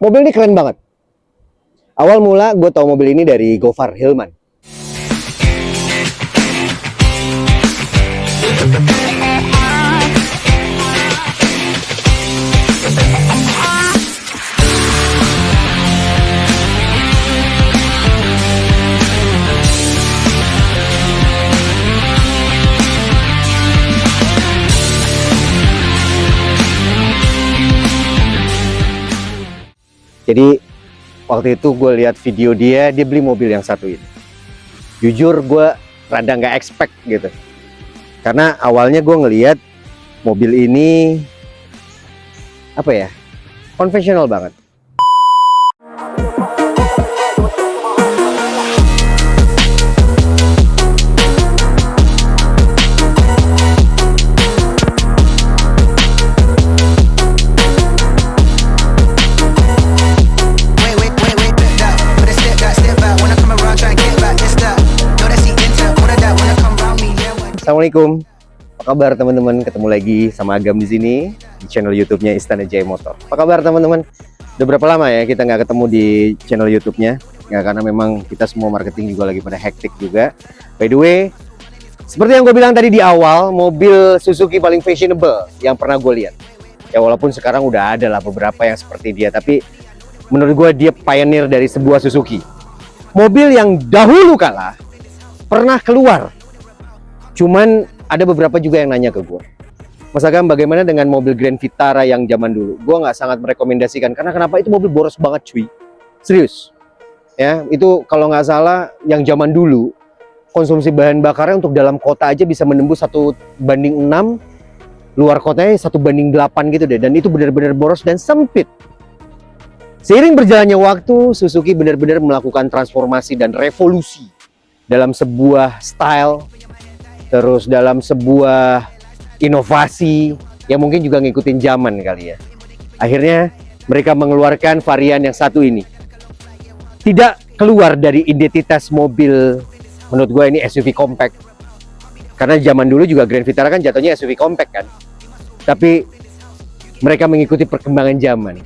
Mobil ini keren banget. Awal mula gue tahu mobil ini dari Gofar Hilman. Jadi waktu itu gue lihat video dia beli mobil yang satu ini. Jujur gue rada nggak expect gitu. Karena awalnya gue ngelihat mobil ini apa ya, konvensional banget. Assalamualaikum, apa kabar teman-teman? Ketemu lagi sama Agam di sini di channel YouTube-nya Istana Jaya Motor. Apa kabar teman-teman? Udah berapa lama ya kita nggak ketemu di channel YouTube-nya? Ya karena memang kita semua marketing juga lagi pada hektik juga. By the way, seperti yang gue bilang tadi di awal, mobil Suzuki paling fashionable yang pernah gue lihat. Ya walaupun sekarang udah ada lah beberapa yang seperti dia, tapi menurut gue dia pioneer dari sebuah Suzuki. Mobil yang dahulu kala pernah keluar. Cuman ada beberapa juga yang nanya ke gue, Mas Agam, bagaimana dengan mobil Grand Vitara yang zaman dulu? Gue nggak sangat merekomendasikan, karena kenapa? Itu mobil boros banget cuy, serius. Ya, itu kalau nggak salah yang zaman dulu konsumsi bahan bakarnya untuk dalam kota aja bisa menembus 1:6, luar kotanya 1:8 gitu deh. Dan itu benar-benar boros dan sempit. Seiring berjalannya waktu, Suzuki benar-benar melakukan transformasi dan revolusi dalam sebuah style, terus dalam sebuah inovasi yang mungkin juga ngikutin zaman kali ya. Akhirnya mereka mengeluarkan varian yang satu ini. Tidak keluar dari identitas mobil, menurut gue ini SUV compact. Karena zaman dulu juga Grand Vitara kan jatuhnya SUV compact kan. Tapi mereka mengikuti perkembangan zaman.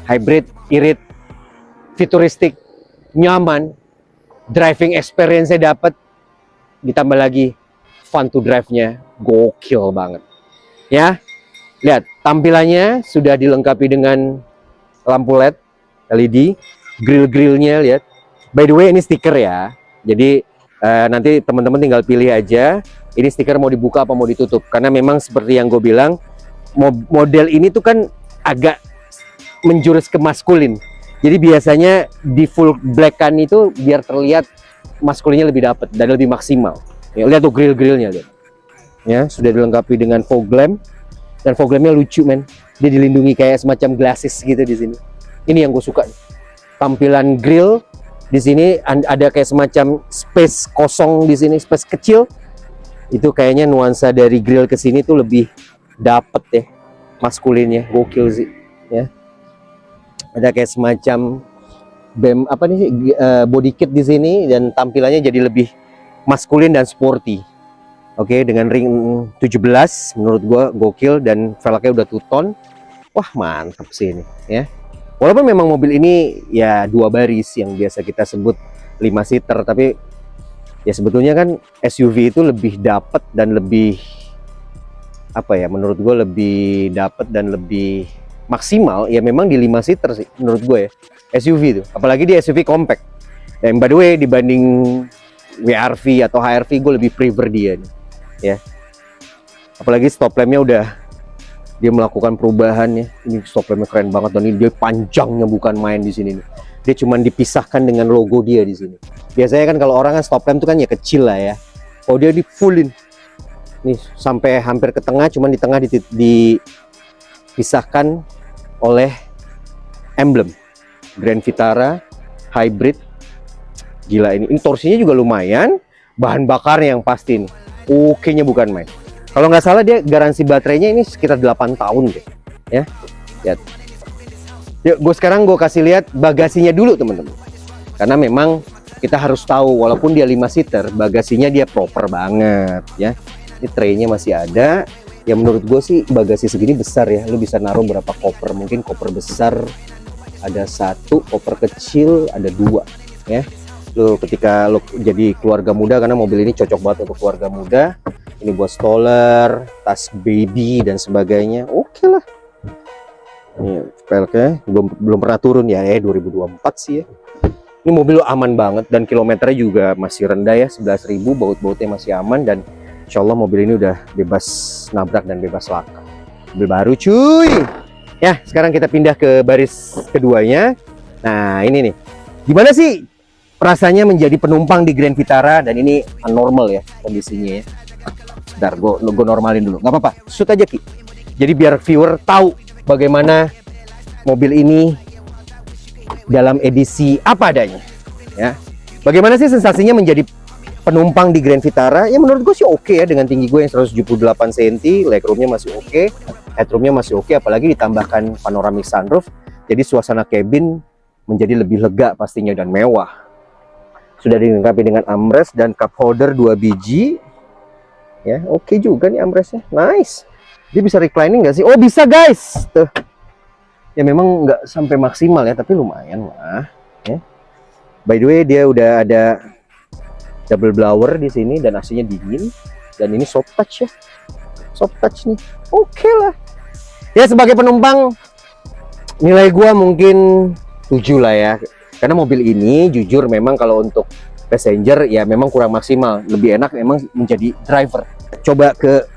Hybrid, irit, futuristik, nyaman, driving experience-nya dapat. Ditambah lagi fun to drive-nya gokil banget. Ya, lihat tampilannya sudah dilengkapi dengan lampu LED, grill-grillnya lihat. By the way ini stiker ya. Jadi nanti teman-teman tinggal pilih aja. Ini stiker mau dibuka apa mau ditutup. Karena memang seperti yang gue bilang, model ini tuh kan agak menjurus ke maskulin. Jadi biasanya di full black-kan itu biar terlihat maskulinnya lebih dapat dan lebih maksimal. Ya, lihat tuh grill-grillnya lihat. Ya, sudah dilengkapi dengan fog lamp dan fog lampnya lucu men. Dia dilindungi kayak semacam glasses gitu di sini. Ini yang gue suka. Tampilan grill di sini ada kayak semacam space kosong di sini, space kecil. Itu kayaknya nuansa dari grill ke sini tuh lebih dapet ya maskulinnya, gokil sih. Ya, ada kayak semacam body kit di sini dan tampilannya jadi lebih maskulin dan sporty. Oke, dengan ring 17 menurut gua gokil dan velgnya udah two-tone. Wah, mantap sih ini ya. Walaupun memang mobil ini ya 2 baris yang biasa kita sebut 5 seater, tapi ya sebetulnya kan SUV itu lebih dapat dan lebih apa ya, menurut gue lebih dapat dan lebih maksimal ya memang di 5 seater sih menurut gue ya. SUV itu, apalagi di SUV compact. Dan by the way dibanding WRV atau HRV gue lebih prefer dia nih, ya. Apalagi stop lampnya udah dia melakukan perubahan ya. Ini stop lampnya keren banget dan ini dia panjangnya bukan main di sini nih. Dia cuman dipisahkan dengan logo dia di sini. Biasanya kan kalau orang kan stop lamp tuh kan ya kecil lah ya. Oh dia di fullin nih sampai hampir ke tengah, cuman di tengah dipisahkan oleh emblem Grand Vitara hybrid. Gila ini torsinya juga lumayan, bahan bakarnya yang pasti nih oke-nya bukan main. Kalau nggak salah dia garansi baterainya ini sekitar 8 tahun deh ya. Lihat. Yuk sekarang gue kasih lihat bagasinya dulu teman-teman, karena memang kita harus tahu walaupun dia 5 seater bagasinya dia proper banget ya. Ini traynya masih ada ya, menurut gue sih bagasi segini besar ya, lu bisa naruh berapa koper, mungkin koper besar ada satu, koper kecil ada dua ya. Lo ketika lo jadi keluarga muda, karena mobil ini cocok banget untuk keluarga muda, ini buat stroller, tas baby dan sebagainya, oke lah. Ini velgnya belum pernah turun ya, 2024 sih ya. Ini mobil aman banget dan kilometernya juga masih rendah ya, 11.000, baut-bautnya masih aman, dan insya Allah mobil ini udah bebas nabrak dan bebas laka. Mobil baru cuy. Ya, sekarang kita pindah ke baris keduanya. Nah, ini nih. Gimana sih rasanya menjadi penumpang di Grand Vitara? Dan ini abnormal ya kondisinya ya. Bentar, gue normalin dulu. Nggak apa-apa, shoot aja Ki. Jadi biar viewer tahu bagaimana mobil ini dalam edisi apa adanya. Ya, bagaimana sih sensasinya menjadi penumpang di Grand Vitara? Ya menurut gue sih oke ya, dengan tinggi gue yang 178 cm, legroomnya masih oke, headroomnya masih oke, apalagi ditambahkan panoramic sunroof, jadi suasana cabin menjadi lebih lega pastinya dan mewah. Sudah dilengkapi dengan armrest dan cup holder 2 biji. Ya, oke juga nih armrestnya, nice. Dia bisa reclining nggak sih? Oh bisa guys, tuh. Ya memang nggak sampai maksimal ya, tapi lumayan lah. Ya. By the way, dia udah ada double blower di sini dan AC-nya dingin, dan ini soft touch ya, soft touch nih, oke lah. Ya sebagai penumpang nilai gua mungkin 7 lah ya, karena mobil ini jujur memang kalau untuk passenger ya memang kurang maksimal, lebih enak memang menjadi driver. Coba ke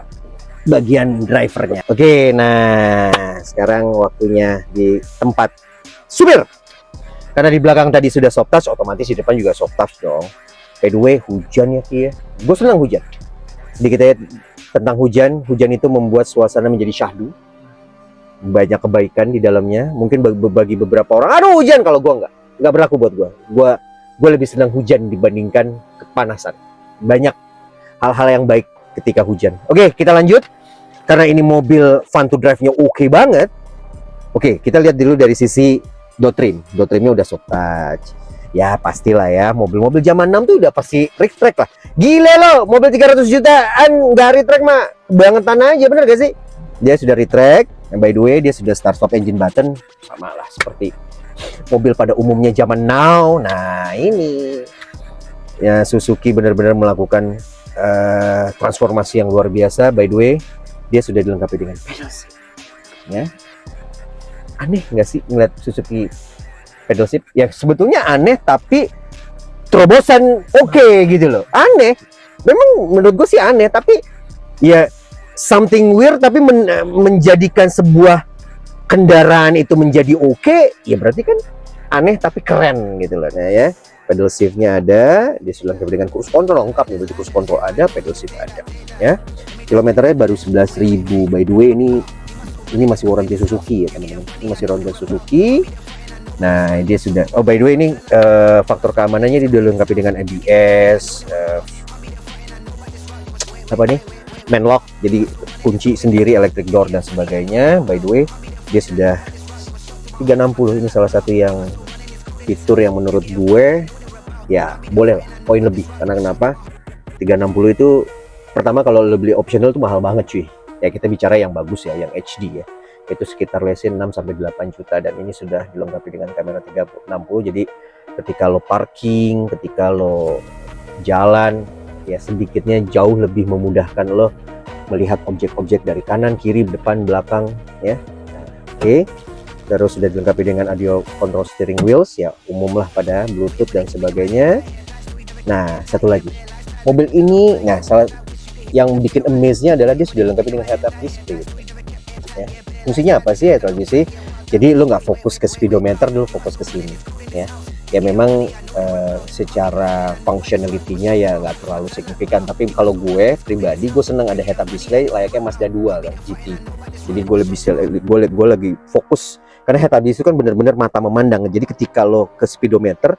bagian drivernya. Oke, nah sekarang waktunya di tempat supir, karena di belakang tadi sudah soft touch, otomatis di depan juga soft touch dong. By the way, hujan ya Ki ya. Gue senang hujan. Sedikit aja tentang hujan. Hujan itu membuat suasana menjadi syahdu. Banyak kebaikan di dalamnya. Mungkin bagi beberapa orang, aduh hujan, kalau gue nggak berlaku buat gue. Gue lebih senang hujan dibandingkan kepanasan. Banyak hal-hal yang baik ketika hujan. Oke, kita lanjut. Karena ini mobil fun to drive-nya oke banget. Oke, kita lihat dulu dari sisi door trim. Door trimnya udah soft touch. Ya pastilah ya, mobil-mobil zaman 6 tuh udah pasti retract lah. Gile loh, mobil 300 jutaan nggak retract mah bangetan aja, bener gak sih? Dia sudah retract, and by the way dia sudah start stop engine button, sama lah seperti mobil pada umumnya zaman now. Nah ini ya, Suzuki benar-benar melakukan transformasi yang luar biasa. By the way, dia sudah dilengkapi dengan pedal seat. Ya, aneh nggak sih ngeliat Suzuki pedal shift? Ya sebetulnya aneh, tapi terobosan oke gitu loh. Aneh, memang menurut gue sih aneh, tapi ya something weird, tapi menjadikan sebuah kendaraan itu menjadi oke, ya berarti kan aneh tapi keren gitu loh. Nah ya, pedal shiftnya ada, dia sudah lengkap dengan cruise control, lengkap ya, berarti cruise control ada, pedal shift ada ya. Kilometernya baru 11.000. By the way, ini masih warranty Suzuki ya teman-teman, ini masih warranty Suzuki. Nah dia sudah, oh by the way ini faktor keamanannya dia dilengkapi dengan ABS, apa nih, main lock, jadi kunci sendiri, electric door dan sebagainya. By the way dia sudah 360, ini salah satu yang fitur yang menurut gue ya boleh lah poin lebih. Karena kenapa? 360 itu pertama kalau lo beli optional itu mahal banget cuy ya, kita bicara yang bagus ya, yang HD ya, itu sekitar lesin 6-8 juta, dan ini sudah dilengkapi dengan kamera 360. Jadi ketika lo parking, ketika lo jalan ya, sedikitnya jauh lebih memudahkan lo melihat objek-objek dari kanan, kiri, depan, belakang ya. Oke, terus sudah dilengkapi dengan audio control steering wheels ya, umum lah pada Bluetooth dan sebagainya. Nah satu lagi, mobil ini, nah salah yang bikin amaze-nya adalah dia sudah dilengkapi dengan head-up display ya. Fungsinya apa sih head-up display? Jadi lo nggak fokus ke speedometer dulu, fokus ke sini ya. Ya memang secara functionality-nya ya nggak terlalu signifikan, tapi kalau gue pribadi gue seneng ada head-up display layaknya Mazda 2 kan GT. Jadi gue lagi fokus, karena head-up display kan bener-bener mata memandang. Jadi ketika lo ke speedometer,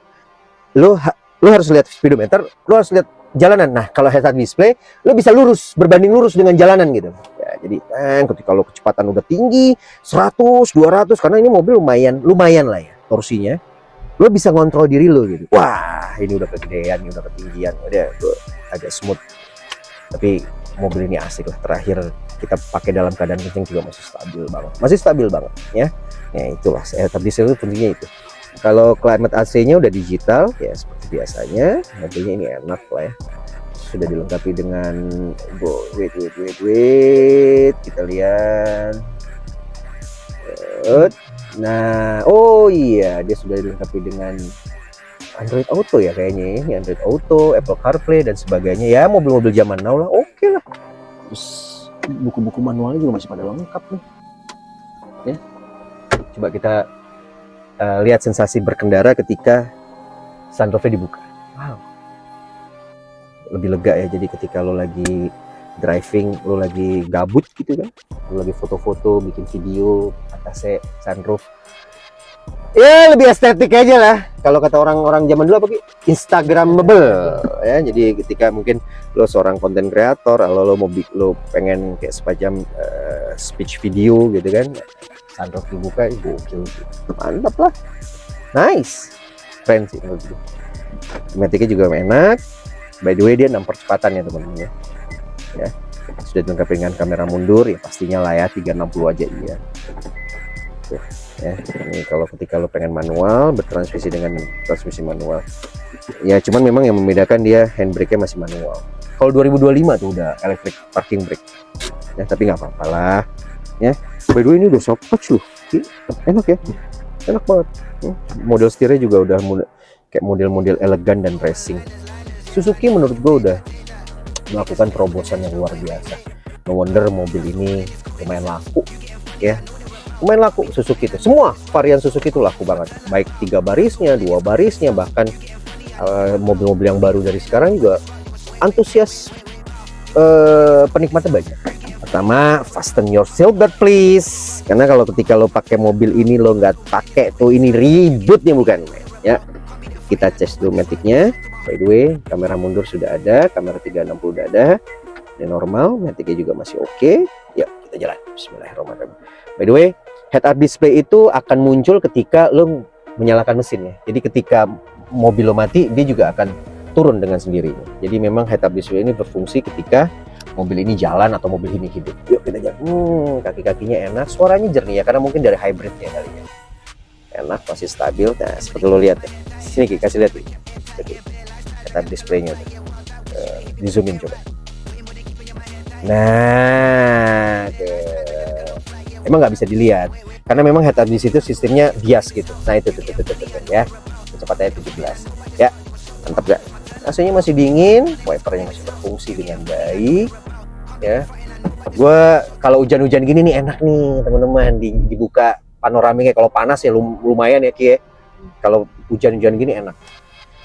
lo harus lihat speedometer, lo harus lihat jalanan. Nah kalau head-up display lo bisa lurus, berbanding lurus dengan jalanan gitu ya. Jadi ketika lo kecepatan udah tinggi 100, 200, karena ini mobil lumayan lah ya torsinya, lo bisa ngontrol diri lo gitu. Wah ini udah kegedean, ini udah ketinggian, udah agak smooth. Tapi mobil ini asik lah. Terakhir kita pakai dalam keadaan kenceng juga masih stabil banget ya. Ya itulah, head-up display itu fungsinya itu. Kalau climate AC-nya udah digital ya seperti biasanya, mobilnya ini enak lah ya. Sudah dilengkapi dengan wait, kita lihat. Nah, oh iya, dia sudah dilengkapi dengan Android Auto ya kayaknya. Ini Android Auto, Apple CarPlay dan sebagainya ya, mobil-mobil zaman now lah. Oke lah. Terus buku-buku manualnya juga masih pada lengkap nih. Ya. Coba kita lihat sensasi berkendara ketika sunroofnya dibuka. Wow. Lebih lega ya. Jadi ketika lo lagi driving, lo lagi gabut gitu kan, lo lagi foto-foto, bikin video atasnya sunroof, ya lebih estetik aja lah. Kalau kata orang-orang zaman dulu apa sih, instagramable ya. Jadi ketika mungkin lo seorang konten kreator, lo pengen kayak semacam speech video gitu kan, sunroof dibuka, gokil gitu. Mantap lah, nice, keren sih menurut gue. Matic-nya juga enak. By the way, dia 6 percepatan ya teman-teman ya. Sudah dilengkapi dengan kamera mundur ya, pastinya lah ya 360 aja iya. Tuh, ya ini kalau ketika lo pengen manual, bertransmisi dengan transmisi manual ya, cuman memang yang membedakan dia handbrake-nya masih manual. Kalau 2025 tuh udah electric parking brake ya, tapi nggak apa-apa lah ya. By the way, ini udah soft touch loh, enak ya, enak banget. Model setirnya juga udah kayak model-model elegan dan racing. Suzuki menurut gue udah melakukan terobosan yang luar biasa. No wonder mobil ini lumayan laku ya. Lumayan laku Suzuki itu. Semua varian Suzuki itu laku banget. Baik 3 barisnya, 2 barisnya, bahkan mobil-mobil yang baru dari sekarang juga antusias penikmatnya banyak. Pertama, fasten your seatbelt please. Karena kalau ketika lo pakai mobil ini lo nggak pakai tuh, ini ributnya bukan ya. Kita cek dulu Matic-nya. By the way, kamera mundur sudah ada, kamera 360 sudah ada, ini normal, Matic-nya juga masih oke. Yuk kita jalan, bismillahirrahmanirrahim. By the way, head-up display itu akan muncul ketika lo menyalakan mesinnya. Jadi ketika mobil lo mati, dia juga akan turun dengan sendirinya. Jadi memang head-up display ini berfungsi ketika mobil ini jalan atau mobil ini hidup. Yuk kita jalan. Kaki-kakinya enak, suaranya jernih ya, karena mungkin dari hybridnya kali ya. Enak, masih stabil. Nah seperti lo lihat ya, sini kasih lihat nih. Head-up display-nya di zoomin coba. Nah emang nggak bisa dilihat karena memang head-up di situ sistemnya bias gitu. Nah itu ya, kecepatannya 17 ya, mantap gak? AC-nya masih dingin, wipernya masih berfungsi dengan baik ya. Gue kalau hujan-hujan gini nih enak nih teman-teman, dibuka panoramiknya. Kalau panas ya lumayan ya Ki. Kalau hujan-hujan gini enak,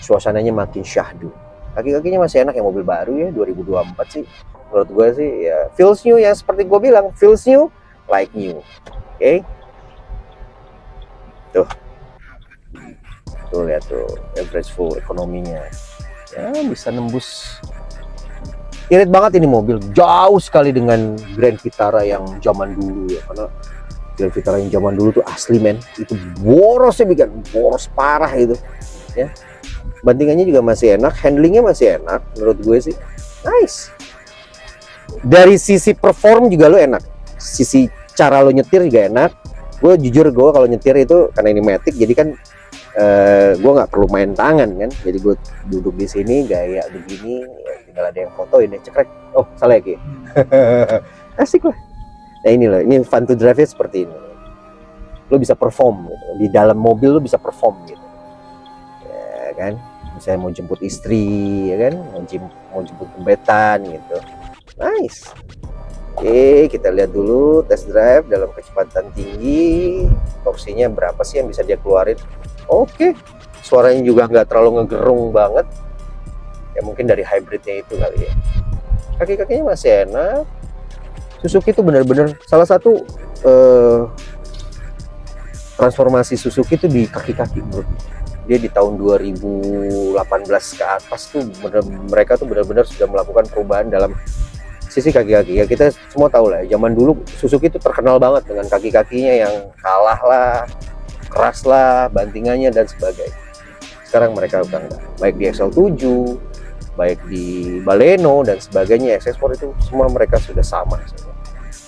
suasananya makin syahdu. Kaki-kakinya masih enak ya, mobil baru ya 2024 sih. Menurut gue sih ya feels new ya, seperti gue bilang, feels new like new. Oke. Tuh lihat tuh average full ekonominya. Ya bisa nembus. Irit banget ini mobil, jauh sekali dengan Grand Vitara yang zaman dulu ya. Karena Grand Vitara yang zaman dulu tuh asli men, itu borosnya, bikin boros parah itu ya. Bantingannya juga masih enak, handlingnya masih enak menurut gue sih, nice. Dari sisi perform juga lo enak, sisi cara lo nyetir juga enak. Gue jujur, gue kalau nyetir itu karena ini Matic, jadi kan gue nggak perlu main tangan kan, jadi gue duduk di sini gaya begini ya, tinggal ada yang foto ini cekrek, oh salah ya Ki. Asik lah. Nah ini loh, ini fun to drive seperti ini, lo bisa perform gitu. Di dalam mobil lo bisa perform gitu ya kan. Misalnya mau jemput istri ya kan, mau jemput gebetan gitu, nice. Oke, kita lihat dulu test drive dalam kecepatan tinggi, torsinya berapa sih yang bisa dia keluarin. Oke, suaranya juga nggak terlalu ngegerung banget ya, mungkin dari hybridnya itu kali ya. Kaki-kakinya masih enak. Suzuki itu benar-benar salah satu transformasi Suzuki itu di kaki-kaki bro. Dia di tahun 2018 ke atas tuh mereka tuh benar-benar sudah melakukan perubahan dalam sisi kaki-kaki ya. Kita semua tahu lah, zaman dulu Suzuki itu terkenal banget dengan kaki-kakinya yang kalah lah, keras lah, bantingannya dan sebagainya. Sekarang mereka udah enggak, baik di XL7 baik di Baleno dan sebagainya, X-Sport itu semua mereka sudah sama.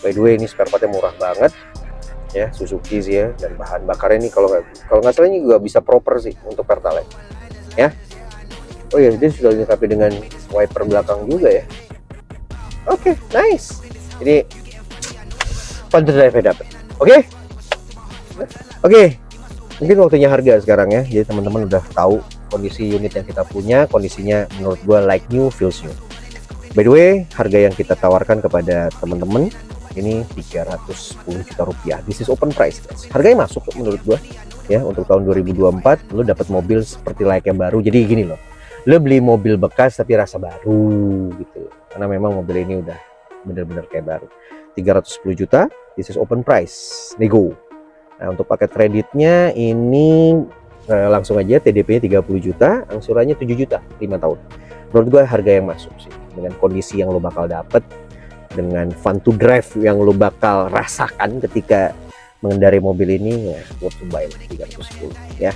By the way, ini spare partnya murah banget ya, Suzuki sih ya, dan bahan bakarnya ini kalau nggak salah ini juga bisa proper sih untuk Pertalite ya. Oh ya, dia sudah dilengkapi dengan wiper belakang juga ya. Oke, nice. Ini fun drive dapat. Oke, mungkin waktunya harga sekarang ya. Jadi teman-teman udah tahu kondisi unit yang kita punya, kondisinya menurut gua like new, feels new. By the way, harga yang kita tawarkan kepada teman-teman ini 310 juta rupiah. This is open price, guys. Harganya masuk menurut gua ya. Untuk tahun 2024 lo dapat mobil seperti layaknya baru. Jadi gini loh, lo beli mobil bekas tapi rasa baru gitu, karena memang mobil ini udah bener-bener kayak baru. 310 juta, this is open price, nego. Nah, untuk paket kreditnya ini langsung aja TDP-nya 30 juta, angsurannya 7 juta 5 tahun. Menurut gue harga yang masuk sih, dengan kondisi yang lo bakal dapet, dengan fun to drive yang lo bakal rasakan ketika mengendarai mobil ini, ya worth to buy 310 ya.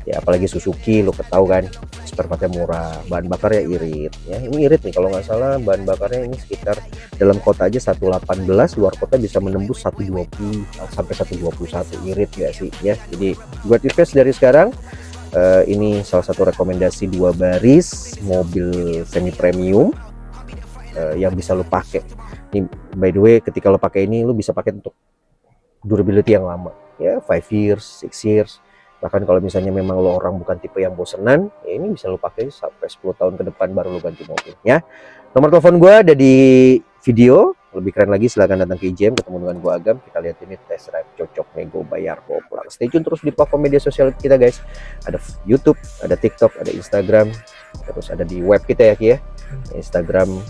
Ya apalagi Suzuki, lo ketahui kan spare partnya murah, bahan bakarnya irit ya. Ini irit nih kalau nggak salah, bahan bakarnya ini sekitar dalam kota aja 118, luar kota bisa menembus 120 sampai 121, irit ya sih ya. Jadi buat invest dari sekarang, ini salah satu rekomendasi 2 baris mobil semi premium yang bisa lo pakai. Ini by the way, ketika lo pakai ini lo bisa pakai untuk durability yang lama ya, 5 years, 6 years. Bahkan kalau misalnya memang lo orang bukan tipe yang bosenan, ya ini bisa lo pakai sampai 10 tahun ke depan baru lo ganti mobil ya. Nomor telepon gue ada di video. Lebih keren lagi silahkan datang ke IJM, ketemu dengan gue Agam. Kita lihat ini test drive, cocok, nego, bayar, pulang. Stay tune terus di platform media sosial kita guys. Ada YouTube, ada TikTok, ada Instagram, terus ada di web kita ya Ki ya. Instagram,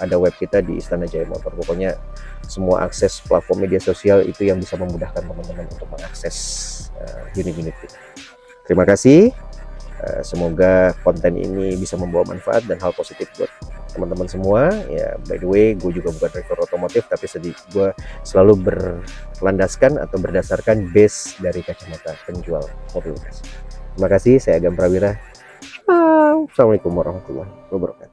ada web kita di Istana Jaya Motor. Pokoknya semua akses platform media sosial itu yang bisa memudahkan teman-teman untuk mengakses unit-unit kita. Terima kasih. Semoga konten ini bisa membawa manfaat dan hal positif buat teman-teman semua ya. By the way, gue juga bukan reviewer otomotif, tapi gue selalu berlandaskan atau berdasarkan base dari kacamata penjual mobil bekas. Terima kasih, saya Agam Prawira. Assalamualaikum warahmatullahi wabarakatuh.